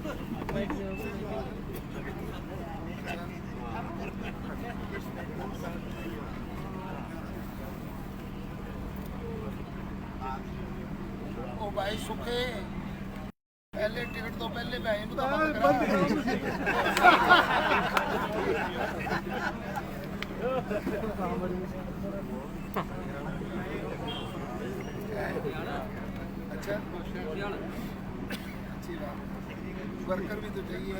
ओ भाई सुखे पहले टिकट तो पहले भाई तो अच्छा अच्छी बात वर्कर भी तो चाहिए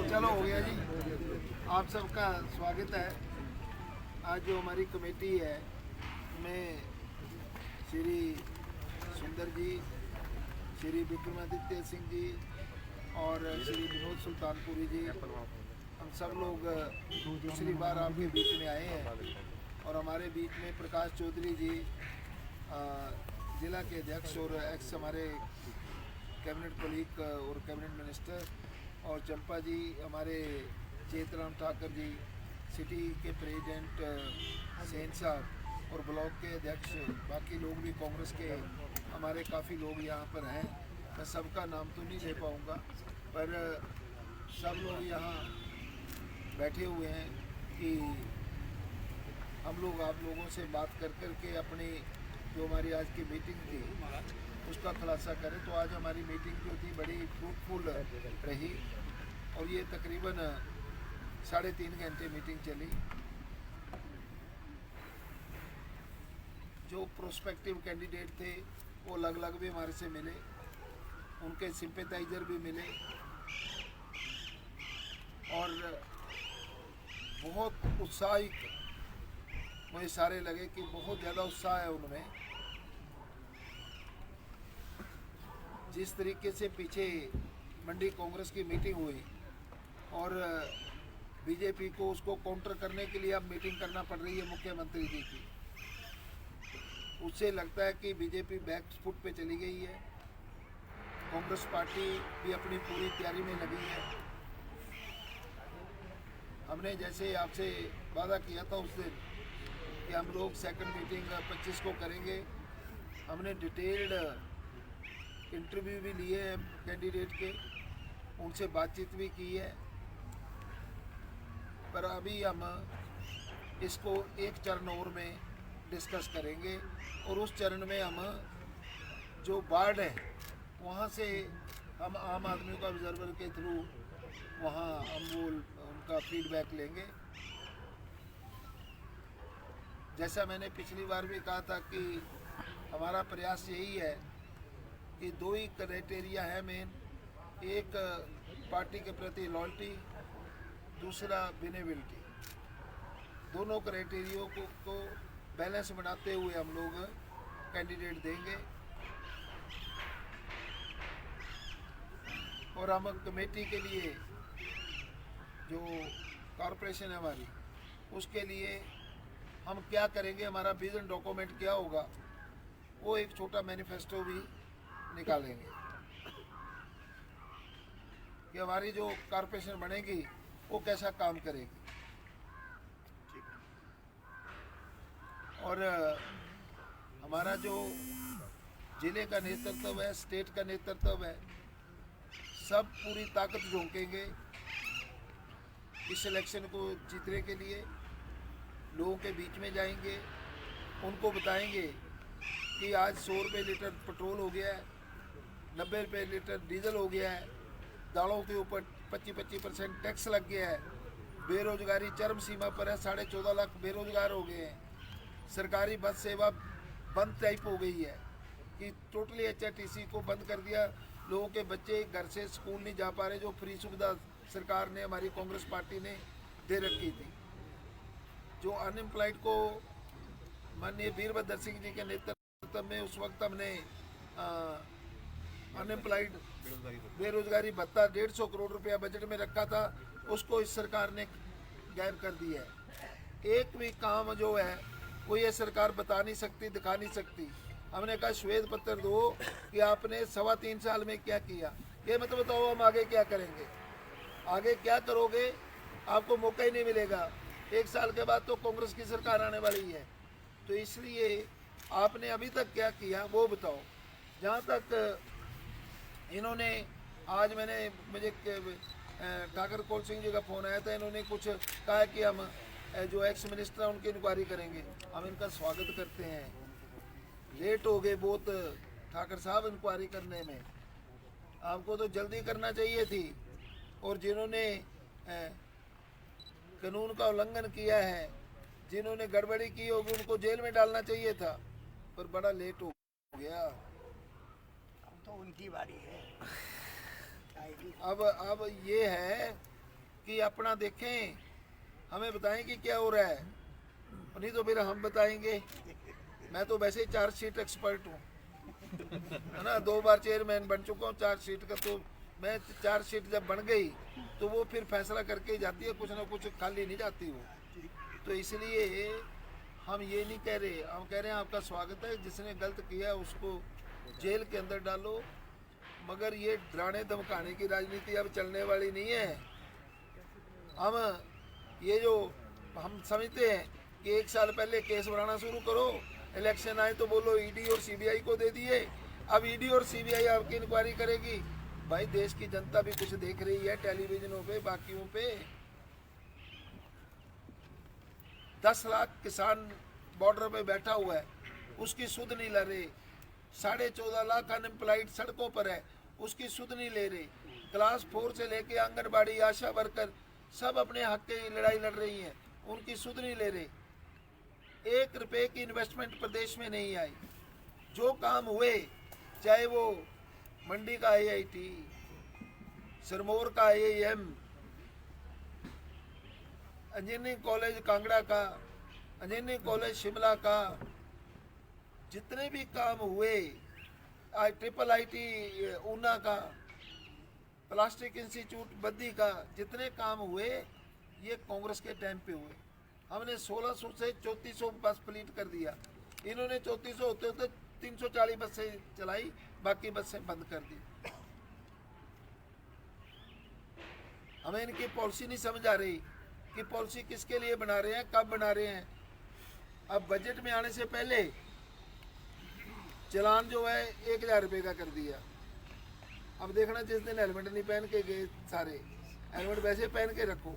चलो हो गया जी। आप सबका स्वागत है। आज जो हमारी कमेटी है में श्री सुंदर जी, श्री विक्रमादित्य सिंह जी और श्री विनोद सुल्तानपुरी जी, हम सब लोग दूसरी बार आपके बीच में आए हैं। और हमारे बीच में प्रकाश चौधरी जी जिला के अध्यक्ष और एक्स हमारे कैबिनेट कोलीग और कैबिनेट मिनिस्टर, और चंपा जी हमारे चेतराम ठाकर जी सिटी के प्रेसिडेंट सेन साहब और ब्लॉक के अध्यक्ष, बाकी लोग भी कांग्रेस के हमारे काफ़ी लोग यहाँ पर हैं। मैं सबका नाम तो नहीं ले पाऊँगा, पर सब लोग यहाँ बैठे हुए हैं कि हम लोग आप लोगों से बात कर कर के अपनी जो हमारी आज की मीटिंग थी उसका खुलासा करें। तो आज हमारी मीटिंग जो थी बड़ी फ्रूटफुल रही और ये तकरीबन 3.5 घंटे मीटिंग चली। जो प्रोस्पेक्टिव कैंडिडेट थे वो अलग अलग भी हमारे से मिले, उनके सिंपैथाइजर भी मिले और बहुत उत्साहित मुझे सारे लगे कि बहुत ज़्यादा उत्साह है उनमें। जिस तरीके से पीछे मंडी कांग्रेस की मीटिंग हुई और बीजेपी को उसको काउंटर करने के लिए अब मीटिंग करना पड़ रही है मुख्यमंत्री जी की, उससे लगता है कि बीजेपी बैक फुट पे चली गई है। कांग्रेस पार्टी भी अपनी पूरी तैयारी में लगी है। हमने जैसे आपसे वादा किया था उस दिन कि हम लोग सेकंड मीटिंग 25 को करेंगे, हमने डिटेल्ड इंटरव्यू भी लिए हैं कैंडिडेट के, उनसे बातचीत भी की है। पर अभी हम इसको एक चरण और में डिस्कस करेंगे और उस चरण में हम जो वार्ड है वहाँ से हम आम आदमी का ऑब्जर्वर के थ्रू वहाँ हम वो उनका फीडबैक लेंगे। जैसा मैंने पिछली बार भी कहा था कि हमारा प्रयास यही है कि 2 ही क्राइटेरिया है मेन, एक पार्टी के प्रति लॉयल्टी, दूसरा विनेबिलिटी। दोनों क्राइटेरियो को बैलेंस बनाते हुए हम लोग कैंडिडेट देंगे। और हम कमेटी के लिए जो कॉरपोरेशन है हमारी, उसके लिए हम क्या करेंगे, हमारा विजन डॉक्यूमेंट क्या होगा, वो एक छोटा मैनिफेस्टो भी निकालेंगे कि हमारी जो कॉरपोरेशन बनेगी वो कैसा काम करेगी। और हमारा जो जिले का नेतृत्व है, स्टेट का नेतृत्व है, सब पूरी ताकत झोंकेंगे इस इलेक्शन को जीतने के लिए। लोगों के बीच में जाएंगे, उनको बताएंगे कि आज 100 रुपये लीटर पेट्रोल हो गया है, 90 रुपये लीटर डीजल हो गया है, दालों के ऊपर 25% टैक्स लग गया है, बेरोजगारी चरम सीमा पर है, 14.5 लाख बेरोजगार हो गए हैं, सरकारी बस सेवा बंद टाइप हो गई है कि टोटली HRTC को बंद कर दिया। लोगों के बच्चे घर से स्कूल नहीं जा पा रहे, जो फ्री सुविधा सरकार ने, हमारी कांग्रेस पार्टी ने दे रखी थी। जो अनएम्प्लॉयड को माननीय वीरभद्र सिंह जी के नेतृत्व में उस वक्त हमने अनएम्प्लॉयड बेरोजगारी भत्ता 150 करोड़ रुपया बजट में रखा था, उसको इस सरकार ने गायब कर दिया है। एक भी काम जो है वो ये सरकार बता नहीं सकती, दिखा नहीं सकती हमने कहा श्वेत पत्र दो कि आपने 3.25 साल में क्या किया, ये मतलब बताओ हम आगे क्या करेंगे। आगे क्या करोगे, आपको मौका ही नहीं मिलेगा। 1 साल के बाद तो कांग्रेस की सरकार आने वाली है, तो इसलिए आपने अभी तक क्या किया वो बताओ। जहाँ तक इन्होंने आज मुझे ठाकर कौल सिंह जी का फ़ोन आया था, इन्होंने कुछ कहा कि हम जो एक्स मिनिस्टर हैं उनकी इंक्वायरी करेंगे। हम इनका स्वागत करते हैं। लेट हो गए बहुत ठाकर साहब इंक्वायरी करने में, आपको तो जल्दी करना चाहिए थी। और जिन्होंने कानून का उल्लंघन किया है, जिन्होंने गड़बड़ी की होगी, उनको जेल में डालना चाहिए था, पर बड़ा लेट हो गया। अब तो उनकी बारी है। अब ये है कि अपना देखें, हमें बताएं कि क्या हो रहा है, नहीं तो फिर हम बताएंगे। मैं तो वैसे ही चार्जशीट एक्सपर्ट हूँ, है ना, 2 बार चेयरमैन बन चुका हूँ चार्जशीट का। तो मैं चार्जशीट जब बन गई तो वो फिर फैसला करके ही जाती है, कुछ ना कुछ खाली नहीं जाती वो। तो इसलिए हम ये नहीं कह रहे, हम कह रहे हैं आपका स्वागत है, जिसने गलत किया उसको जेल के अंदर डालो, मगर ये डराने धमकाने की राजनीति अब चलने वाली नहीं है। हम ये जो हम समझते हैं कि 1 साल पहले केस बनाना शुरू करो, इलेक्शन आए तो बोलो ईडी और सीबीआई को दे दिए, अब ईडी और सीबीआई आपकी इंक्वायरी करेगी। भाई देश की जनता भी कुछ देख रही है टेलीविजनों पे, बाकियों पे। 10 लाख किसान बॉर्डर पे बैठा हुआ है, उसकी सुध नहीं ले रहे। 14.5 लाख अनएम्प्लॉयड सड़कों पर है, उसकी सुध नहीं ले रहे। क्लास 4 से लेके आंगनबाड़ी, आशा वर्कर सब अपने हक की लड़ाई लड़ रही हैं, उनकी सुध नहीं ले रहे। 1 रुपए की इन्वेस्टमेंट प्रदेश में नहीं आई। जो काम हुए, चाहे वो मंडी का IIT, सिरमौर का IIM, इंजीनियरिंग कॉलेज कांगड़ा का, इंजीनियरिंग कॉलेज शिमला का, जितने भी काम हुए, IIIT ऊना का, प्लास्टिक इंस्टीट्यूट बद्दी का, जितने काम हुए ये कांग्रेस के टाइम पे हुए। हमने 1600 से 3400 बस फ्लीट कर दिया, इन्होंने 3400 होते होते 340 बसें चलाई, बाकी बसें बंद कर दी। हमें इनकी पॉलिसी नहीं समझ आ रही कि पॉलिसी किसके लिए बना रहे हैं, कब बना रहे हैं। अब बजट में आने से पहले चलान जो है 1000 रुपये का कर दिया। अब देखना जिस दिन हेलमेट नहीं पहन के गए सारे, हेलमेट वैसे पहन के रखो,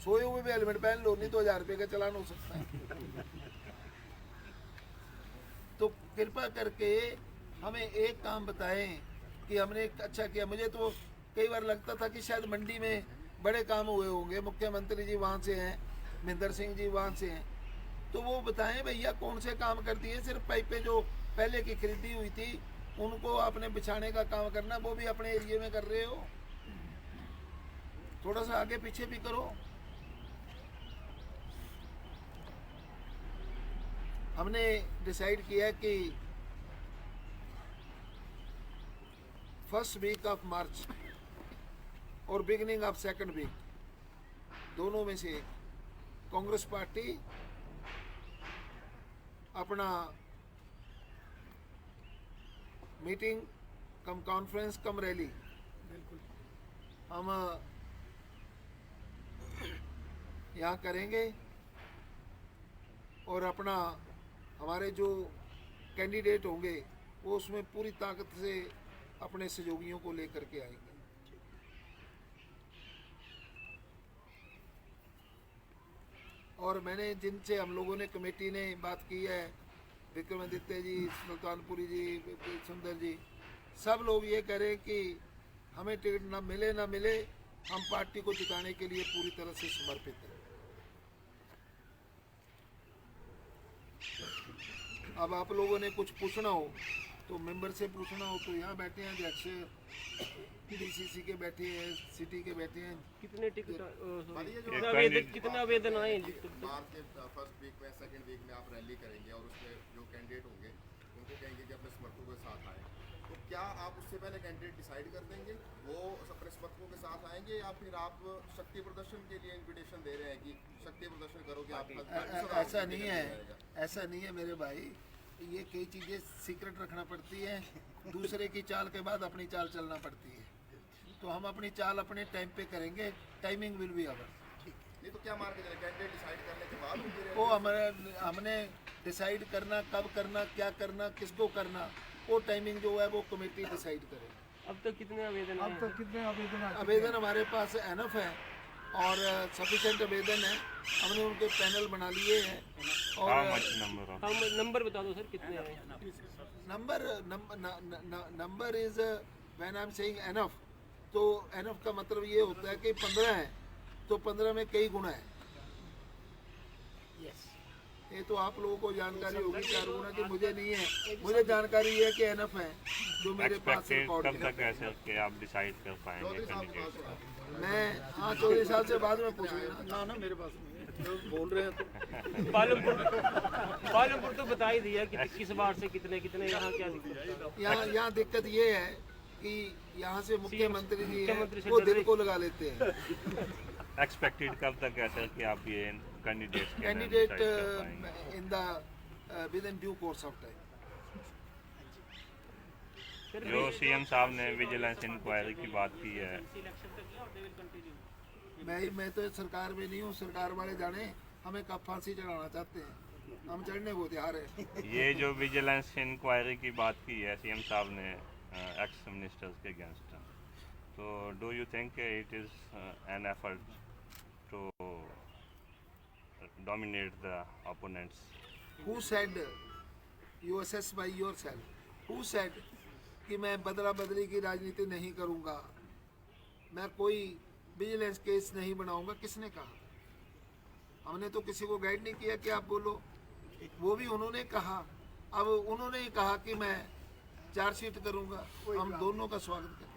सोए हुए भी हेलमेट पहन लो, नहीं तो 1000 रुपये का चलान हो सकता है। तो कृपा करके हमें एक काम बताएं कि हमने अच्छा किया। मुझे तो कई बार लगता था कि शायद मंडी में बड़े काम हुए होंगे, मुख्यमंत्री जी वहाँ से हैं, महेंद्र सिंह जी वहाँ से हैं, तो वो बताएं भैया कौन से काम कर दिए। सिर्फ पाइपें जो पहले की खरीदी हुई थी उनको आपने बिछाने का काम करना, वो भी अपने एरिया में कर रहे हो, थोड़ा सा आगे पीछे भी करो। हमने डिसाइड किया कि 1st वीक ऑफ मार्च और बिगिनिंग ऑफ 2nd वीक, दोनों में से कांग्रेस पार्टी अपना मीटिंग कम कॉन्फ्रेंस कम रैली हम यहाँ करेंगे, और अपना हमारे जो कैंडिडेट होंगे वो उसमें पूरी ताकत से अपने सहयोगियों को लेकर के आएंगे। और मैंने जिनसे हम लोगों ने कमेटी ने बात की है, विक्रमादित्य जी, सुल्तानपुरी जी, सुंदर जी, सब लोग ये कह रहे हैं कि हमें टिकट ना मिले ना मिले, हम पार्टी को जिताने के लिए पूरी तरह से समर्पित हैं। अब आप लोगों ने कुछ पूछना हो तो मेंबर से पूछना हो तो यहाँ बैठे हैं अध्यक्ष, DCC के बैठे हैं, सिटी के बैठे हैं। कितने टिकट कितना आवेदन आए हैं? मार्च के 1st वीक में 2nd वीक में आप रैली करेंगे और उसमें जो कैंडिडेट होंगे उनको कहेंगे कि अपने समर्थकों के साथ आए, तो क्या आप उससे पहले कैंडिडेट डिसाइड कर देंगे वो अपने समर्थकों के साथ आएंगे, या फिर आप शक्ति प्रदर्शन के लिए इन्विटेशन दे रहे हैं कि शक्ति प्रदर्शन करोगे आप? ऐसा नहीं है, ऐसा नहीं है मेरे भाई। ये कई चीज़ें सीक्रेट रखना पड़ती है, दूसरे की चाल के बाद अपनी चाल चलना पड़ती है। तो हम अपनी चाल अपने टाइम पे करेंगे, टाइमिंग विल बी आवर। नहीं तो क्या मान के चले कैंडिडेट डिसाइड करने के बाद होगी वो हमने डिसाइड करना, कब करना, क्या करना, किसको करना, वो टाइमिंग जो है वो कमेटी डिसाइड करे। अब तक कितने आवेदन आए हैं? कितने आवेदन आवेदन हमारे पास एनफ है और सफिशेंट आवेदन है। हमने उनके पैनल बना लिए हैं और हाँ, नंबर बता दो सर कितने आए हैं? Number is when I am saying enough, तो एनफ का मतलब ये होता है कि 15 है तो 15 में कई गुना है। ये तो आप लोगों को जानकारी होगी 4 गुना की, मुझे नहीं है। मुझे जानकारी है कि एनफ है जो मेरे पास रिकॉर्ड है। कब तक ऐसे कि आप डिसाइड कर पाएंगे कैंडिडेट? मैं हाँ 24 साल से बाद में पूछ लेना ना मेरे पास बोल रहे हैं तो पालमपुर तो बता ही दिया कि किस बार से कितने कितने, यहाँ क्या दिक्कत है? यहाँ दिक्कत ये है कि यहाँ से मुख्यमंत्री जी हैं, मुख्यमंत्री से वो डर दिल रही- को लगा लेते हैं। एक्सपेक्टेड कब तक ऐसे कि आप ये candidate candidate in the with in due course of time. जो सीएम साहब ने विजिलेंस इंक्वायरी की बात की है, मैं तो सरकार में नहीं हूँ, सरकार वाले जाने हमें कब फांसी चढ़ाना चाहते हैं, हम चढ़ने को तैयार है। ये जो विजिलेंस इंक्वायरी की बात की है सीएम साहब ने एक्स मिनिस्टर्स के अगेंस्ट, तो do you think it is an effort to dominate the opponents? Who said you assess by yourself? Who said कि मैं बदला बदली की राजनीति नहीं करूँगा, मैं कोई विजिलेंस केस नहीं बनाऊंगा? किसने कहा? हमने तो किसी को गाइड नहीं किया कि आप बोलो, वो भी उन्होंने कहा। अब उन्होंने ही कहा कि मैं चार्जशीट करूँगा, हम दोनों का स्वागत करें।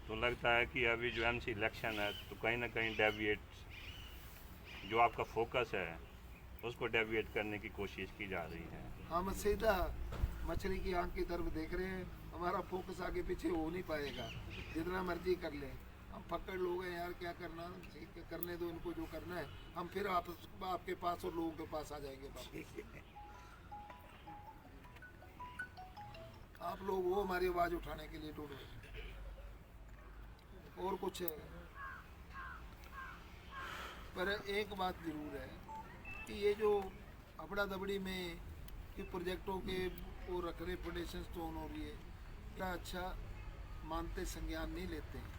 तो लगता है कि अभी जो एमसी इलेक्शन है तो कहीं ना कहीं डेविएट, जो आपका फोकस है उसको डेविएट करने की कोशिश की जा रही है। हम सीधा मछली की आंख की तरफ देख रहे हैं, हमारा फोकस आगे पीछे हो नहीं पाएगा, जितना मर्जी कर ले। हम पकड़ लोग हैं यार, क्या करना, ठीक है करने दो इनको जो करना है, हम फिर आपके पास और लोगों के पास आ जाएंगे वापस। आप लोग वो हमारी आवाज़ उठाने के लिए टूट गए, और कुछ है। पर एक बात ज़रूर है कि ये जो अबड़ा दबड़ी में कि प्रोजेक्टों के वो रख रहे फाउंडेशन स्टोन हो रही है, क्या अच्छा मानते, संज्ञान नहीं लेते हैं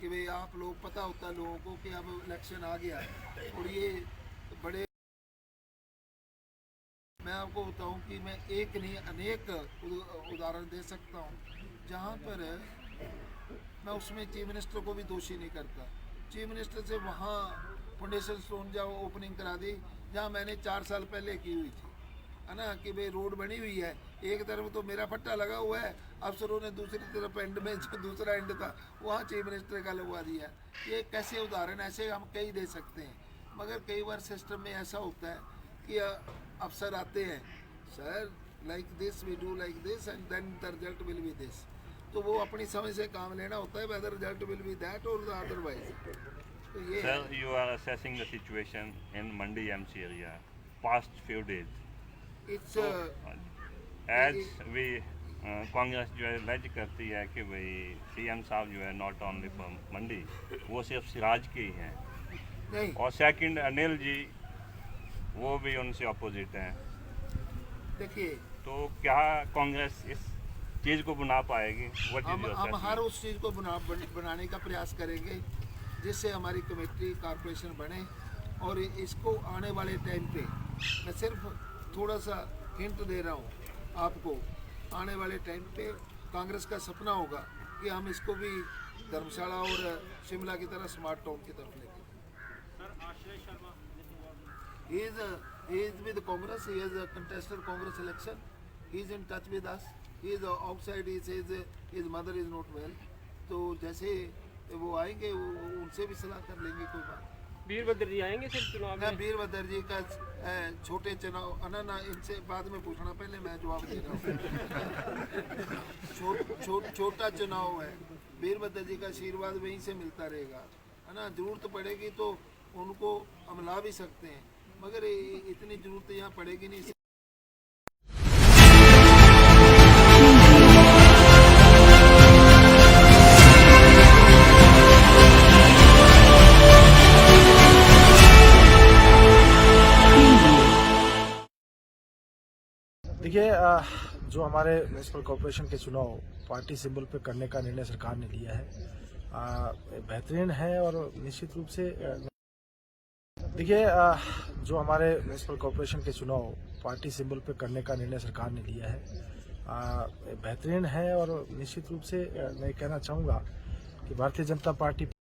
कि भाई आप लोग, पता होता है लोगों को कि अब इलेक्शन आ गया है और ये बड़े, मैं आपको बताऊं कि मैं एक नहीं अनेक उदाहरण दे सकता हूं जहां पर मैं उसमें चीफ मिनिस्टर को भी दोषी नहीं करता। चीफ मिनिस्टर से वहाँ फाउंडेशन स्टोन जाओ ओपनिंग करा दी जहाँ मैंने 4 साल पहले की हुई थी, है ना, कि भाई रोड बनी हुई है, एक तरफ तो मेरा पट्टा लगा हुआ है, अफसरों ने दूसरी तरफ एंड में जो दूसरा एंड था वहाँ चीफ मिनिस्टर का लगवा दिया। ये कैसे उदाहरण ऐसे हम कई दे सकते हैं, मगर कई बार सिस्टम में ऐसा होता है कि अफसर आते हैं, sir like this we do like this and then the result will be this, तो वो अपनी समझ से काम लेना होता है, whether result will be that और अदरवाइज। तो ये Sir, you are assessing the situation in Mandi MC area past few days. It's As we Congress जो है लज करती है कि भाई सीएम साहब जो है नॉट ओनली फ्रॉम मंडी, वो सिर्फ सिराज के ही हैं, नहीं, और सेकंड अनिल जी वो भी उनसे अपोजिट हैं। देखिए तो क्या कांग्रेस इस चीज़ को बना पाएगी? हम हर उस चीज़ को बनाने का प्रयास करेंगे जिससे हमारी कमेटी कॉरपोरेशन बने, और इसको आने वाले टाइम पे मैं सिर्फ थोड़ा सा हिंट दे रहा हूँ आपको, आने वाले टाइम पे कांग्रेस का सपना होगा कि हम इसको भी धर्मशाला और शिमला की तरह स्मार्ट टाउन की तरफ लेके जाएं। He is with Congress. He has contested Congress election. He is in touch with us. He is outside. He says his mother is not well. तो जैसे वो आएंगे उनसे भी सलाह कर लेंगे, कोई बात। वीरभद्र जी आएंगे सर चुनाव ना में? वीरभद्र जी का छोटे चुनाव ना इनसे बाद में पूछना, पहले मैं जवाब दे रहा हूँ। छोटा चुनाव है, वीरभद्र जी का आशीर्वाद वहीं से मिलता रहेगा, है ना। जरूरत पड़ेगी तो उनको हम ला भी सकते हैं, मगर इतनी जरूरत यहाँ पड़ेगी नहीं। देखिए जो हमारे म्यूनसिपल कॉरपोरेशन के चुनाव पार्टी सिंबल पे करने का निर्णय सरकार ने लिया है बेहतरीन है और निश्चित रूप से देखिए जो हमारे म्यूनसिपल कॉरपोरेशन के चुनाव पार्टी सिंबल पे करने का निर्णय सरकार ने लिया है बेहतरीन है और निश्चित रूप से मैं कहना चाहूँगा कि भारतीय जनता पार्टी